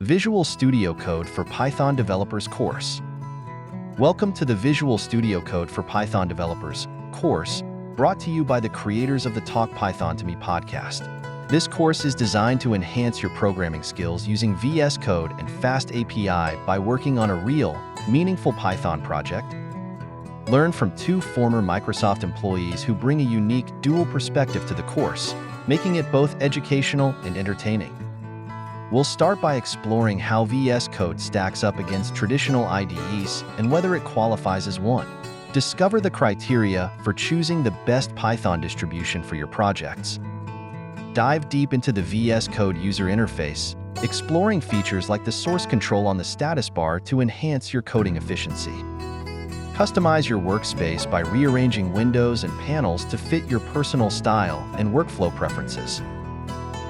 Visual Studio Code for Python Developers course. Welcome to the Visual Studio Code for Python Developers course, brought to you by the creators of the Talk Python to Me podcast. This course is designed to enhance your programming skills using VS Code and Fast API by working on a real, meaningful Python project. Learn from two former Microsoft employees who bring a unique dual perspective to the course, making it both educational and entertaining. We'll start by exploring how VS Code stacks up against traditional IDEs and whether it qualifies as one. Discover the criteria for choosing the best Python distribution for your projects. Dive deep into the VS Code user interface, exploring features like the source control on the status bar to enhance your coding efficiency. Customize your workspace by rearranging windows and panels to fit your personal style and workflow preferences.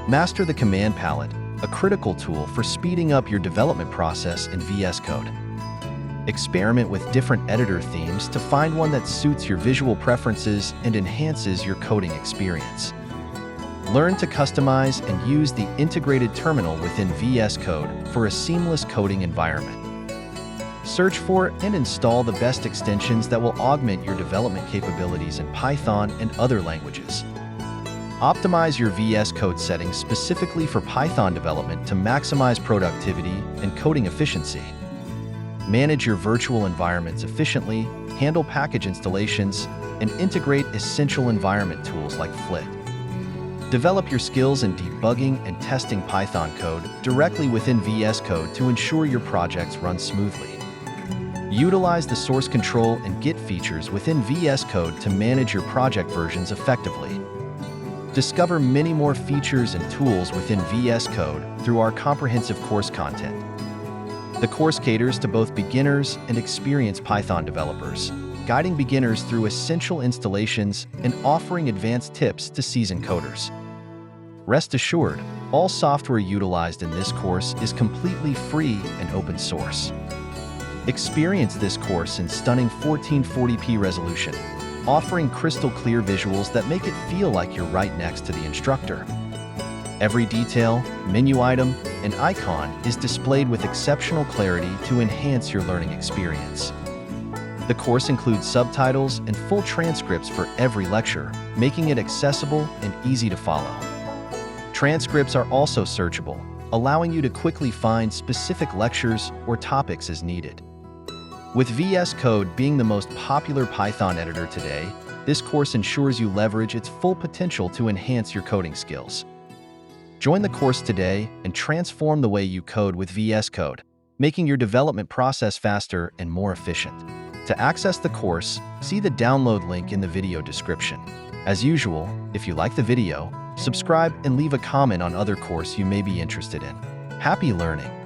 Master the command palette, a critical tool for speeding up your development process in VS Code. Experiment with different editor themes to find one that suits your visual preferences and enhances your coding experience. Learn to customize and use the integrated terminal within VS Code for a seamless coding environment. Search for and install the best extensions that will augment your development capabilities in Python and other languages. Optimize your VS Code settings specifically for Python development to maximize productivity and coding efficiency. Manage your virtual environments efficiently, handle package installations, and integrate essential environment tools like Flit. Develop your skills in debugging and testing Python code directly within VS Code to ensure your projects run smoothly. Utilize the source control and Git features within VS Code to manage your project versions effectively. Discover many more features and tools within VS Code through our comprehensive course content. The course caters to both beginners and experienced Python developers, guiding beginners through essential installations and offering advanced tips to seasoned coders. Rest assured, all software utilized in this course is completely free and open source. Experience this course in stunning 1440p resolution, offering crystal clear visuals that make it feel like you're right next to the instructor. Every detail, menu item, and icon is displayed with exceptional clarity to enhance your learning experience. The course includes subtitles and full transcripts for every lecture, making it accessible and easy to follow. Transcripts are also searchable, allowing you to quickly find specific lectures or topics as needed. With VS Code being the most popular Python editor today, this course ensures you leverage its full potential to enhance your coding skills. Join the course today and transform the way you code with VS Code, making your development process faster and more efficient. To access the course, see the download link in the video description. As usual, if you like the video, subscribe and leave a comment on other course you may be interested in. Happy learning!